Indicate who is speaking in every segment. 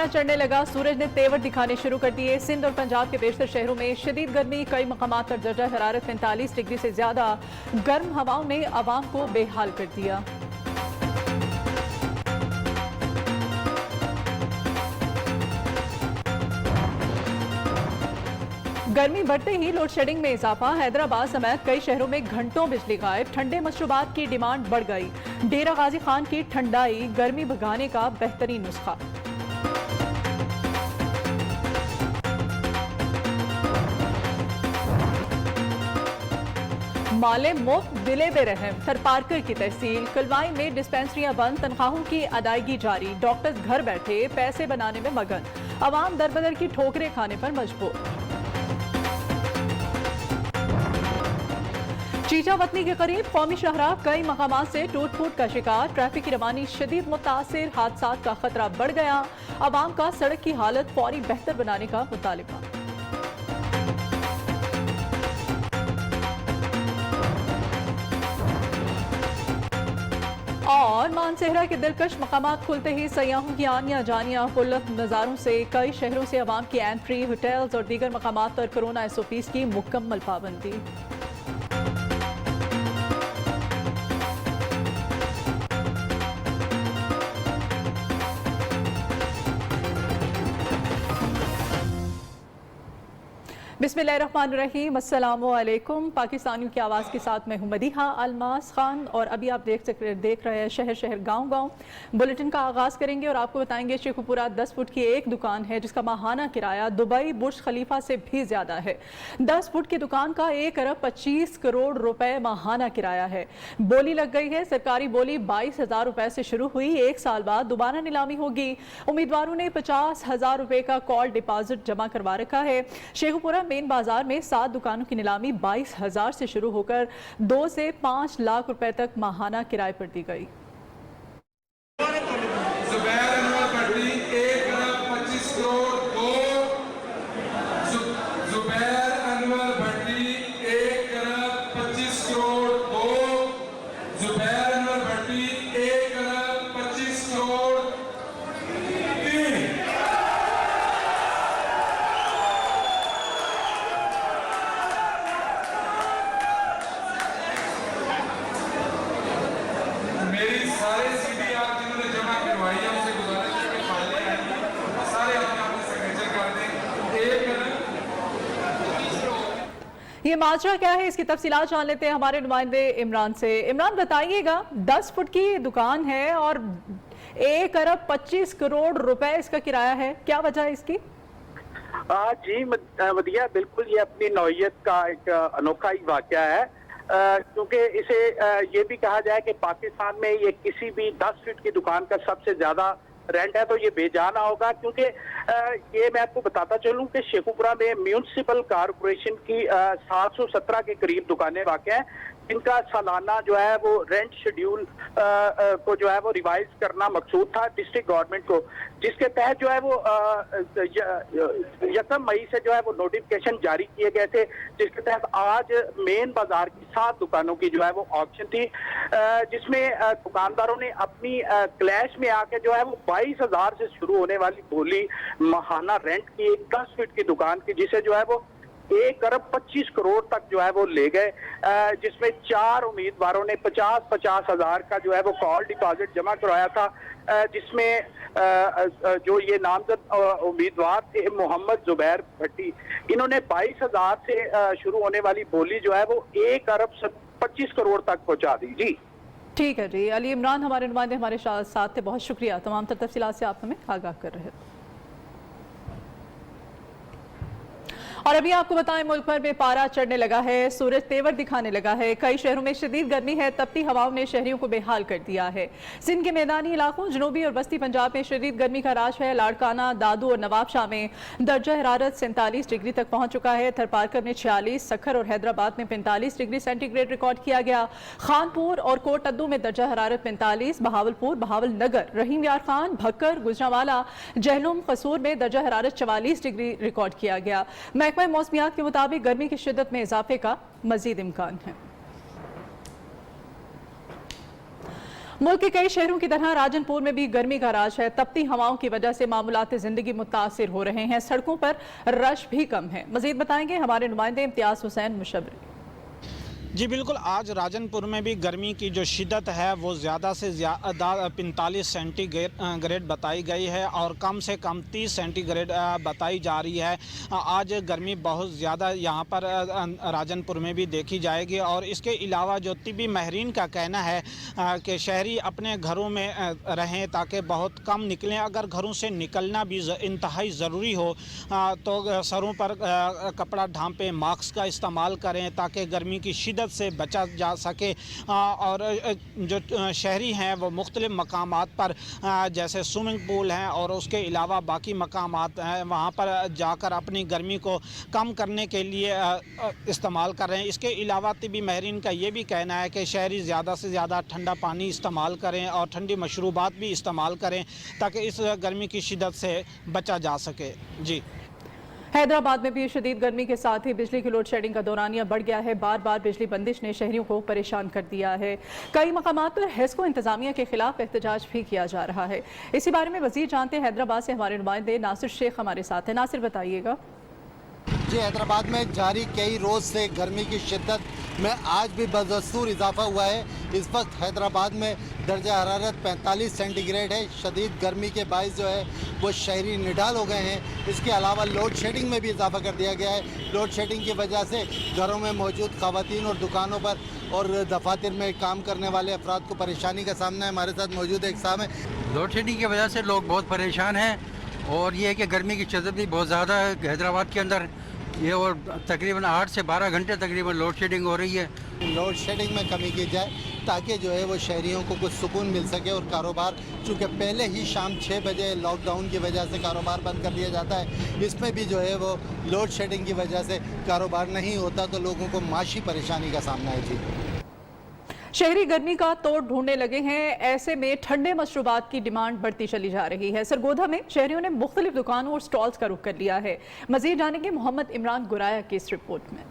Speaker 1: चढ़ने लगा, सूरज ने तेवर दिखाने शुरू कर दिए। सिंध और पंजाब के बेशतर शहरों में शदीद गर्मी, कई मकामात पर दर्जा हरारत 45 डिग्री से ज्यादा। गर्म हवाओं ने आवाम को बेहाल कर दिया। गर्मी बढ़ते ही लोड शेडिंग में इजाफा, हैदराबाद समेत कई शहरों में घंटों बिजली गायब। ठंडे मशरूबात की डिमांड बढ़ गई। डेरा गाजी खान की ठंडाई गर्मी भगाने का बेहतरीन नुस्खा। माले मुफ्त, दिले बेरहम। थरपारकर की तहसील कलवाई में डिस्पेंसरियां बंद, तनख्वाहों की अदायगी जारी। डॉक्टर्स घर बैठे पैसे बनाने में मगन। अवाम दरबदर की ठोकरें खाने पर मजबूर। चीचा वतनी के करीब कौमी शाहराह कई मकामात से टूट फूट का शिकार। ट्रैफिक की रवानी शदीद मुतासिर, हादसात का खतरा बढ़ गया। अवाम का सड़क की हालत फौरी बेहतर बनाने का मुतालिबा। और मानसेहरा के दिलकश मकामात खुलते ही सयाहों की आनियां जानियां खुल्लत नज़ारों से। कई शहरों से अवाम की एंट्री, होटल्स और दीगर मकामात पर कोरोना SOPs की मुकम्मल पाबंदी। बिस्मिल्लाहिर्रहमानिर्रहीम, अस्सलामुअलैकुम। पाकिस्तानियों की आवाज़ के साथ मैं हूं मदीहा अलमास खान और अभी आप देख रहे हैं शहर शहर गांव गांव। बुलेटिन का आगाज़ करेंगे और आपको बताएंगे शेखुपुरा 10 फुट की एक दुकान है जिसका माहाना किराया दुबई बुर्ज खलीफा से भी ज़्यादा है। 10 फुट की दुकान का 1 अरब 25 करोड़ रुपए माहाना किराया है। बोली लग गई है, सरकारी बोली 22,000 रुपए से शुरू हुई। 1 साल बाद दोबारा नीलामी होगी। उम्मीदवारों ने 50,000 रुपए का कॉल डिपॉजिट जमा करवा रखा है। शेखुपुरा मेन बाजार में 7 दुकानों की नीलामी 22,000 से शुरू होकर 2 से 5 लाख रुपए तक माहाना किराए पर दी गई। ये माजरा क्या है, इसकी तफसीलात जान लेते हैं हमारे नुमाइंदे इमरान से। इमरान बताइएगा, 10 फुट की दुकान है और 1 अरब 25 करोड़ रुपए इसका किराया है, क्या वजह है इसकी?
Speaker 2: जी मदिया, बिल्कुल ये अपनी नौइयत का एक अनोखा ही वाकया है, क्योंकि इसे ये भी कहा जाए कि पाकिस्तान में ये किसी भी 10 फीट की दुकान का सबसे ज्यादा रेंट है, तो ये बेजाना होगा। क्योंकि ये मैं आपको बताता चलूं कि शेखुपुरा में म्यूनिसिपल कारपोरेशन की 717 के करीब दुकानें वाक़ हैं, इनका सालाना जो है वो रेंट शेड्यूल को जो है वो रिवाइज करना मकसूद था डिस्ट्रिक्ट गवर्नमेंट को, जिसके तहत जो है वो 1 मई से जो है वो नोटिफिकेशन जारी किए गए थे, जिसके तहत आज मेन बाजार की 7 दुकानों की जो है वो ऑक्शन थी, जिसमें दुकानदारों ने अपनी क्लैश में आके जो है वो 22,000 से शुरू होने वाली बोली माहाना रेंट की एक 10 फीट की दुकान की, जिसे जो है वो 1 अरब 25 करोड़ तक जो है वो ले गए, जिसमें 4 उम्मीदवारों ने 50-50 हजार का जो है वो कॉल डिपॉजिट जमा करवाया था, जिसमें जो ये नामजद उम्मीदवार थे मोहम्मद जुबैर भट्टी, इन्होंने 22,000 से शुरू होने वाली बोली जो है वो 1 अरब 25 करोड़ तक पहुंचा दी। जी
Speaker 1: ठीक है जी। अली इमरान हमारे नुमाइंदे हमारे साथ थे, बहुत शुक्रिया। तमाम तर तफसीलात से आप हमें आगाह कर रहे थे। और अभी आपको बताएं, मुल्क भर में पारा चढ़ने लगा है, सूरज तेवर दिखाने लगा है। कई शहरों में शदीद गर्मी है, तपती हवाओं ने शहरियों को बेहाल कर दिया है। सिंध के मैदानी इलाकों, जनूबी और वस्ती पंजाब में शदीद गर्मी का राज है। लाड़काना, दादू और नवाबशाह में दर्जा हरारत 47 डिग्री तक पहुंच चुका है। थरपारकर में 46, सखर और हैदराबाद में 45 डिग्री सेंटीग्रेड रिकॉर्ड किया गया। खानपुर और कोट अद्दू में दर्जा हरारत 45, बहावलपुर, बहावल नगर, रहीम यार खान, भक्कर, गुजरावाला, जहलुम, कसूर में दर्जा हरारत 44 डिग्री रिकॉर्ड किया गया। महकमा मौसमियात के मुताबिक गर्मी की शिद्दत में इजाफे का मजीद इम्कान है। मुल्क के कई शहरों की तरह राजनपुर में भी गर्मी का राज है। तपती हवाओं की वजह से मामूलात जिंदगी मुतासिर हो रहे हैं। सड़कों पर रश भी कम है। मजीद बताएंगे हमारे नुमाइंदे इम्तियाज हुसैन मुशर्रफ।
Speaker 3: जी बिल्कुल, आज राजनपुर में भी गर्मी की जो शिद्दत है वो ज़्यादा से ज़्यादा 45 सेंटीग्रेड बताई गई है और कम से कम 30 सेंटीग्रेड बताई जा रही है। आज गर्मी बहुत ज़्यादा यहाँ पर राजनपुर में भी देखी जाएगी। और इसके अलावा जो तिब्बी माहिरीन का कहना है कि शहरी अपने घरों में रहें ताकि बहुत कम निकलें। अगर घरों से निकलना भी इंतहाई ज़रूरी हो तो सरों पर कपड़ा ढांपें, मास्क का इस्तेमाल करें ताकि गर्मी की शिद्दत से बचा जा सके। और जो शहरी हैं वो मुख्तलिफ मकामात पर जैसे स्विमिंग पूल हैं और उसके अलावा बाकी मकामात हैं वहाँ पर जाकर अपनी गर्मी को कम करने के लिए इस्तेमाल कर रहे हैं। इसके अलावा तिब्बी माहिरीन का ये भी कहना है कि शहरी ज़्यादा से ज़्यादा ठंडा पानी इस्तेमाल करें और ठंडी मशरूबात भी इस्तेमाल करें ताकि इस गर्मी की शिद्दत से बचा जा सके। जी,
Speaker 1: हैदराबाद में भी शदीद गर्मी के साथ ही बिजली की लोड शेडिंग का दौरानिया बढ़ गया है। बार बार बिजली बंदिश ने शहरियों को परेशान कर दिया है। कई मकामात पर हेस्को इंतजामिया के खिलाफ एहतजाज भी किया जा रहा है। इसी बारे में मजीद जानते हैं। हैदराबाद से हमारे नुमाइंदे नासिर शेख हमारे साथ हैं। नासिर, बताइएगा।
Speaker 4: जी, हैदराबाद में जारी कई रोज़ से गर्मी की शिद्दत में आज भी बदस्तूर इजाफा हुआ है। इस वक्त हैदराबाद में दर्जा हरारत 45 सेंटीग्रेड है। शदीद गर्मी के बायस जो है वो शहरी निडाल हो गए हैं। इसके अलावा लोड शेडिंग में भी इजाफा कर दिया गया है। लोड शेडिंग की वजह से घरों में मौजूद ख़वातीन और दुकानों पर और दफातर में काम करने वाले अफराद को परेशानी का सामना है। हमारे साथ मौजूद एक साहब है।
Speaker 5: लोड शेडिंग की वजह से लोग बहुत परेशान हैं और ये है कि गर्मी की शिद्दत भी बहुत ज़्यादा है हैदराबाद के अंदर। ये और तकरीबन 8 से 12 घंटे तकरीबन लोड शेडिंग हो रही है।
Speaker 4: लोड शेडिंग में कमी की जाए ताकि जो है वो शहरियों को कुछ सुकून मिल सके और कारोबार, चूँकि पहले ही शाम 6 बजे लॉकडाउन की वजह से कारोबार बंद कर दिया जाता है, इसमें भी जो है वो लोड शेडिंग की वजह से कारोबार नहीं होता तो लोगों को माशी परेशानी का सामना है। जी,
Speaker 1: शहरी गर्मी का तोड़ ढूंढने लगे हैं। ऐसे में ठंडे मशरूबात की डिमांड बढ़ती चली जा रही है। सरगोधा में शहरियों ने मुख्तलिफ दुकानों और स्टॉल्स का रुख कर लिया है। मजीद जानेंगे मोहम्मद इमरान गुराया की इस रिपोर्ट में।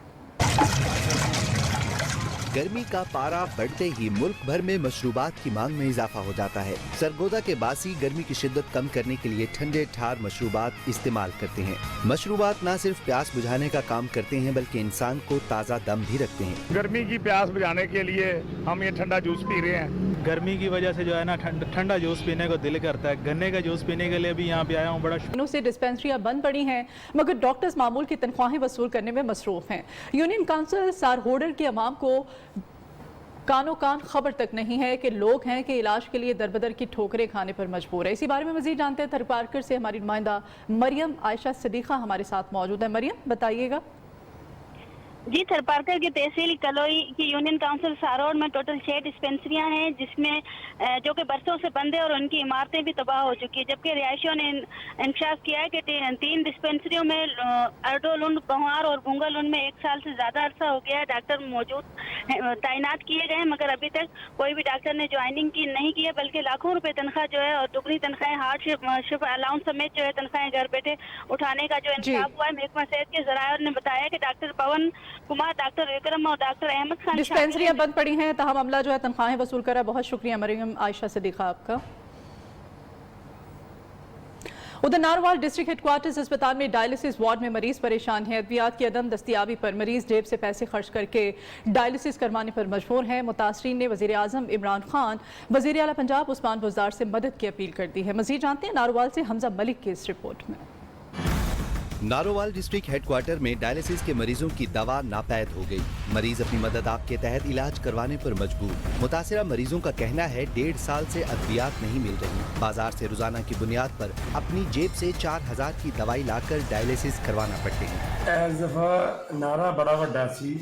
Speaker 6: गर्मी का पारा बढ़ते ही मुल्क भर में मशरूबात की मांग में इजाफा हो जाता है। सरगोदा के बासी गर्मी की शिद्दत कम करने के लिए ठंडे ठार मशरूबात इस्तेमाल करते हैं। मशरूबात न सिर्फ प्यास बुझाने का काम करते हैं बल्कि इंसान को ताज़ा दम भी रखते हैं।
Speaker 7: गर्मी की प्यास बुझाने के लिए हम ये ठंडा जूस पी रहे हैं।
Speaker 8: गर्मी की वजह से जो है ना ठंडा जूस पीने को दिल करता है। गन्ने का जूस पीने के लिए भी यहाँ पे आया हूँ। बड़ा
Speaker 1: दिनों से डिस्पेंसरियां बंद पड़ी हैं मगर डॉक्टर्स मामूल की तनख्वाहें वसूल करने में मसरूफ हैं। यूनियन काउंसिल सारहोडर की अवाम को कानो कान खबर तक नहीं है कि लोग हैं कि इलाज के लिए दरबदर की ठोकरें खाने पर मजबूर है। इसी बारे में मजीद जानते हैं थरपारकर से हमारी नुमाइंदा मरियम आयशा सदीका हमारे साथ मौजूद है। मरियम, बताइएगा।
Speaker 9: जी, थरपारकर की तहसील कलोई की यूनियन काउंसिल सारोड में टोटल 6 डिस्पेंसरियां हैं जिसमें जो कि बरसों से बंद है और उनकी इमारतें भी तबाह हो चुकी है। जबकि रिहायशियों ने इंकशाफ किया है कि 3 डिस्पेंसरियों में अर्डोलुंड, बहवार और बुंगलुंड में 1 साल से ज्यादा अरसा हो गया है डॉक्टर मौजूद तैनात किए गए हैं मगर अभी तक कोई भी डॉक्टर ने ज्वाइनिंग की नहीं की है, बल्कि लाखों रुपए तनख्वाह जो है और दुगनी तनख्वाहें हार्डशिप अलाउंस समेत जो है तनख्वाहें घर बैठे उठाने का जो इंतजाम हुआ है। महकमा सेहत के जराये ने बताया कि डॉक्टर पवन कुमार, डॉक्टर विक्रम और डॉक्टर अहमद खान
Speaker 1: डिस्पेंसरियां बंद पड़ी हैं, तहम अमला जो है तनख्वाहें वसूल कर रहा है। बहुत शुक्रिया मरियम आयशा सदीका आपका। उधर नारोवाल डिस्ट्रिक्ट हेडक्वार्टर्स अस्पताल में डायलिसिस वार्ड में मरीज परेशान है। अद्वियात की अदम दस्तियाबी पर मरीज जेब से पैसे खर्च करके डायलिसिस करवाने पर मजबूर हैं। मुतासरीन ने वजीर आजम इमरान खान, वजीर आला पंजाब उस्मान बुज़दार से मदद की अपील कर दी है। मजीद जानते हैं नारोवाल से हमजा मलिक की इस रिपोर्ट में।
Speaker 6: नारोवाल डिस्ट्रिक्ट हेडक्वार्टर में डायलिसिस के मरीजों की दवा नापैद हो गई। मरीज अपनी मदद आप के तहत इलाज करवाने पर मजबूर। मुतासिरा मरीजों का कहना है 1.5 साल से अद्वियात नहीं मिल रही। बाजार से रोजाना की बुनियाद पर अपनी जेब से 4000 की दवाई लाकर डायलिसिस करवाना पड़ते हैं।
Speaker 10: इस दफा नारा बड़ा वड्डा सी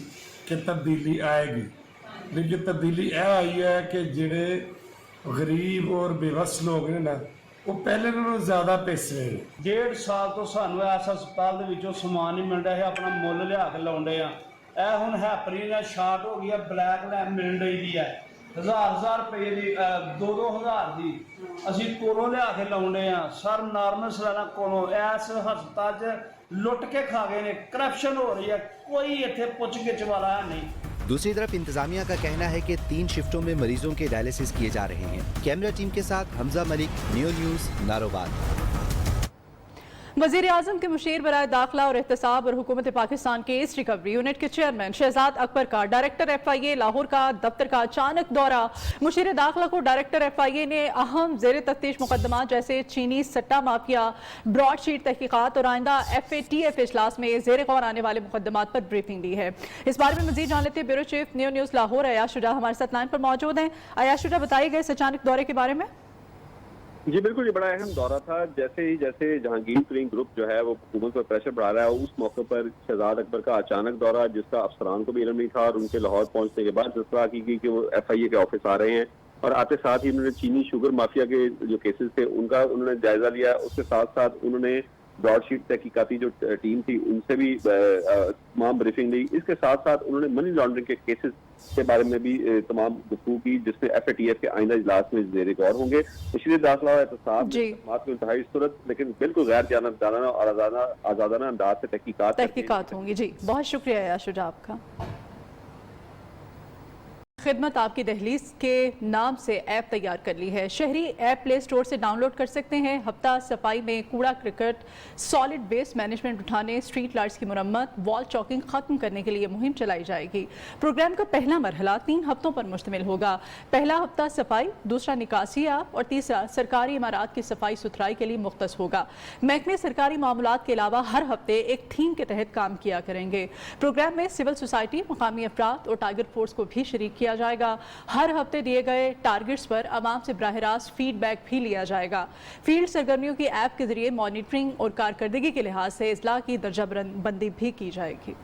Speaker 10: कि तब्दीली आएगी, लेकिन तब्दीली यह आई है कि जिहड़े गरीब और बेबस लोग ने ना वो पहले नालों ज़्यादा पैसे
Speaker 11: 1.5 साल तो सानू इस हस्पताल दे विचों समान नहीं मिल रहा है। अपना मुੱਲ लिया के लाउंडे आ। ਇਹ ਹੁਣ ਹੈਪਰੀਨ ਹੈ ਸ਼ਾਰਟ ਹੋ ਗਈ ਹੈ, ਬਲੈਕ ਲੈਂਪ ਮਿਲ ਰਹੀ ਦੀ ਹੈ 1000 ਰੁਪਏ ਦੀ 2-2000 ਦੀ ਅਸੀਂ ਕੋਲੋਂ ਲਿਆ ਕੇ ਲਾਉਂਦੇ ਆ। ਸਰ ਨਾਰਮਲ ਸਲਾਨਾ ਕੋਲੋਂ ਇਸ ਹਸਪਤਾਲ 'ਚ ਲੁੱਟ ਕੇ ਖਾ ਗਏ ਨੇ। ਕਰਪਸ਼ਨ ਹੋ ਰਹੀ ਹੈ, ਕੋਈ ਇੱਥੇ ਪੁੱਛ ਗਿੱਛ ਵਾਲਾ ਨਹੀਂ।
Speaker 6: दूसरी तरफ इंतजामिया का कहना है कि 3 शिफ्टों में मरीजों के डायलिसिस किए जा रहे हैं। कैमरा टीम के साथ हमजा मलिक, न्यू न्यूज़, नारोवाल।
Speaker 1: वज़ीर आज़म के मुशीर बराए दाखिला और एहतसाब और हुकूमत पाकिस्तान के ईस्ट रिकवरी यूनिट के चेयरमैन शहजाद अकबर का डायरेक्टर FIA लाहौर का दफ्तर का अचानक दौरा। मुशीर दाखिला को डायरेक्टर FIA ने अहम ज़ेर तफ्तीश मुकदमा जैसे चीनी सट्टा माफिया, ब्रॉडशीट तहकीकात और आइंदा FATF इजलास में ज़ेर गौर आने वाले मुकदमात पर ब्रीफिंग दी है। इस बारे में मज़ीद जान लेते हैं bureau chief new news Lahore Ayash Shuja हमारे साथ लाइन पर मौजूद हैं। अयाश शुजा, बताइए गए इस अचानक दौरे के बारे में।
Speaker 12: जी बिल्कुल, ये बड़ा अहम दौरा था। जैसे जहांगीर तरीन ग्रुप जो है वो हुकूमत पर प्रेशर बढ़ा रहा है, उस मौके पर शहजाद अकबर का अचानक दौरा, जिसका अफसरान को भी इल्म नहीं था, और उनके लाहौर पहुंचने के बाद इतला की गई कि वो FIA के ऑफिस आ रहे हैं, और आते साथ ही उन्होंने चीनी शुगर माफिया के जो केसेस थे उनका उन्होंने जायजा लिया। उसके साथ साथ उन्होंने ब्रॉडशीट तहकीकाती जो टीम थी उनसे भी तमाम ब्रीफिंग ली। इसके साथ साथ उन्होंने मनी लॉन्ड्रिंग के केसेस के बारे में भी तमाम गुफ्तगू की, जिसमें FATF के आइंदा इजलास में ज़ेर गौर होंगे। मुशीर दाखिला एहतसाब में इंतहाई सूरत लेकिन बिल्कुल गैर जानबदाराना और आजादाना अंदाज से तहकीकात
Speaker 1: होंगी। जी बहुत शुक्रिया यार शुजा आपका। खिदमत आपकी दहलीज के नाम से ऐप तैयार कर ली है। शहरी ऐप प्ले स्टोर से डाउनलोड कर सकते हैं। हफ्ता सफाई में कूड़ा क्रिकेट, सॉलिड वेस्ट मैनेजमेंट उठाने, स्ट्रीट लाइट्स की मुरम्मत, वॉल चॉकिंग खत्म करने के लिए मुहिम चलाई जाएगी। प्रोग्राम का पहला मरहला 3 हफ्तों पर मुश्तमिल होगा। पहला हफ्ता सफाई, दूसरा निकासी ऐप और तीसरा सरकारी इमारत की सफाई सुथराई के लिए मुख्तस होगा। महकमे सरकारी मामलात के अलावा हर हफ्ते एक थीम के तहत काम किया करेंगे। प्रोग्राम में सिविल सोसाइटी, मकामी अफराद और टाइगर फोर्स को भी शरीक किया जाएगा। हर हफ्ते दिए गए टारगेट्स पर आवाम से बराह रास्त फीडबैक भी लिया जाएगा। फील्ड सरगर्मियों की ऐप के जरिए मॉनिटरिंग और कारकर्दगी के लिहाज से इस्लाह की दर्जा बंदी भी की जाएगी।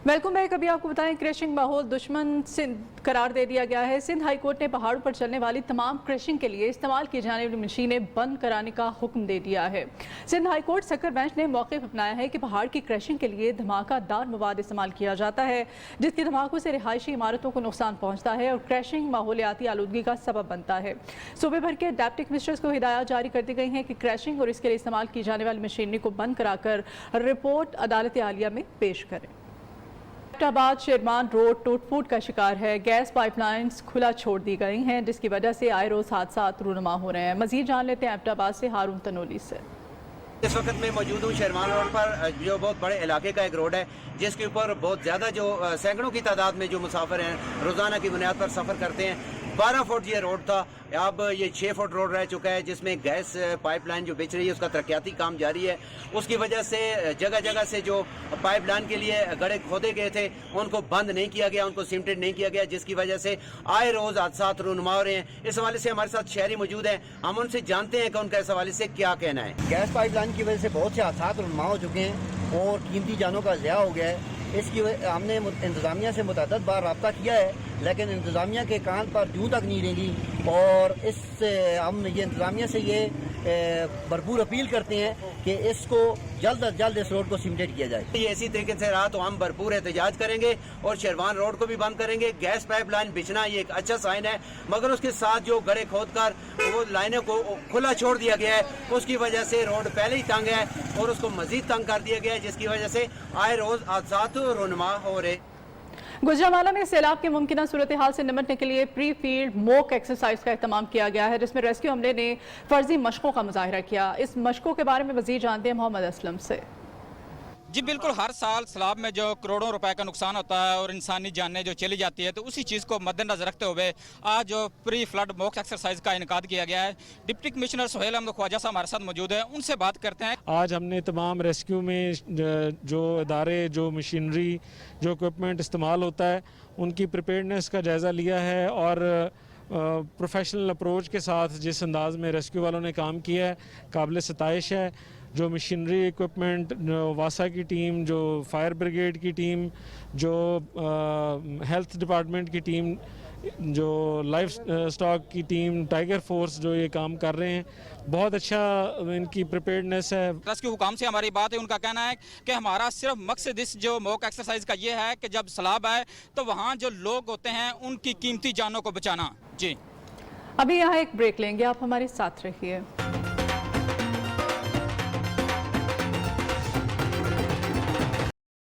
Speaker 1: Welcome back. अभी आपको बताएं, क्रैशिंग माहौल दुश्मन सिंध करार दे दिया गया है। सिंध हाई कोर्ट ने पहाड़ों पर चलने वाली तमाम क्रैशिंग के लिए इस्तेमाल की जाने वाली मशीनें बंद कराने का हुक्म दे दिया है। सिंध हाई कोर्ट सक्कर बेंच ने मौक़िफ़ अपनाया है कि पहाड़ की क्रैशिंग के लिए धमाकादार मवाद इस्तेमाल किया जाता है, जिसके धमाकों से रिहायशी इमारतों को नुकसान पहुँचता है और क्रैशिंग माहौलियाती आलूदगी का सबब बनता है। सूबे भर के डेप्टी कमिश्नर्स को हिदायत जारी कर दी गई हैं कि क्रैशिंग और इसके लिए इस्तेमाल की जाने वाली मशीनरी को बंद कराकर रिपोर्ट अदालत आलिया में पेश करें। एबटाबाद शेरमान रोड टूट फूट का शिकार है। गैस पाइपलाइंस खुला छोड़ दी गई हैं, जिसकी वजह से आए रोज हादसात रूनुमा हो रहे हैं। मजीद जान लेते हैं एबटाबाद से हारून तनोली से।
Speaker 13: इस वक्त मैं मौजूद हूँ शेरमान रोड पर, जो बहुत बड़े इलाके का एक रोड है, जिसके ऊपर बहुत ज़्यादा जो सैकड़ों की तादाद में जो मुसाफिर हैं रोज़ाना की बुनियाद पर सफ़र करते हैं। 12 फुट ये रोड था, अब ये 6 फुट रोड रह चुका है, जिसमें गैस पाइपलाइन जो बिछ रही है उसका तरक्याती काम जारी है। उसकी वजह से जगह जगह से जो पाइपलाइन के लिए गड्ढे खोदे गए थे उनको बंद नहीं किया गया, उनको सीमेंटेड नहीं किया गया, जिसकी वजह से आए रोज हादसात रूनुमा हो रहे हैं। इस हवाले से हमारे साथ शहरी मौजूद हैं, हम उनसे जानते हैं कि उनका इस हवाले से क्या कहना है।
Speaker 14: गैस पाइपलाइन की वजह से बहुत से हादसात रूनुमा हो चुके हैं और कीमती जानों का ज़िया हो गया है। इसकी हमने इंतज़ामिया से मुतअद्दिद बार रब्ता किया है, लेकिन इंतज़ामिया के कान पर जूं तक नहीं रेंगी, और इससे हम ये इंतज़ामिया से ये भरपूर अपील करते हैं कि इसको जल्द अज जल्द इस रोड को सीमेंटेड किया जाए।
Speaker 13: ये इसी तरीके से रहा तो हम भरपूर एहतजाज करेंगे और शेरवान रोड को भी बंद करेंगे। गैस पाइपलाइन बिछना ये एक अच्छा साइन है, मगर उसके साथ जो गड्ढे खोदकर वो लाइनों को खुला छोड़ दिया गया है, उसकी वजह से रोड पहले ही तंग है और उसको मजीद तंग कर दिया गया है, जिसकी वजह से आए रोज हादसात रूनुमा हो रहे।
Speaker 1: गुजरांवाला में सैलाब की मुमकिन सूरत हाल से निपटने के लिए प्री फील्ड मॉक एक्सरसाइज का एहतमाम किया गया है, जिसमें रेस्क्यू अमले ने फर्जी मशकों का मुजाहिरा किया। इस मशकों के बारे में मजीद जानते हैं मोहम्मद असलम से।
Speaker 15: जी बिल्कुल, हर साल सैलाब में जो करोड़ों रुपए का नुकसान होता है और इंसानी जानें जो चली जाती है, तो उसी चीज़ को मद्देनजर रखते हुए आज जो प्री फ्लड मॉक एक्सरसाइज का इनकाद किया गया है। डिप्टी कमिश्नर सुहेल अहमद ख्वाजा साहब हमारे साथ मौजूद है, उनसे बात करते हैं।
Speaker 16: आज हमने तमाम रेस्क्यू में जो इदारे, जो मशीनरी, जो इक्विपमेंट इस्तेमाल होता है, उनकी प्रिपेयर्डनेस का जायज़ा लिया है और प्रोफेशनल अप्रोच के साथ जिस अंदाज में रेस्क्यू वालों ने काम किया है काबिल सताइश है। जो मशीनरी इक्विपमेंट, वासा की टीम, जो फायर ब्रिगेड की टीम, जो हेल्थ डिपार्टमेंट की टीम, जो लाइफ स्टॉक की टीम, टाइगर फोर्स जो ये काम कर रहे हैं, बहुत अच्छा इनकी प्रिपेयर्डनेस है।
Speaker 15: रेस्क्यू हुकाम से हमारी बात है, उनका कहना है कि हमारा सिर्फ मकसद इस जो मॉक एक्सरसाइज का ये है कि जब सैलाब आए तो वहाँ जो लोग होते हैं उनकी कीमती जानों को बचाना। जी
Speaker 1: अभी यहाँ एक ब्रेक लेंगे, आप हमारे साथ रहिए।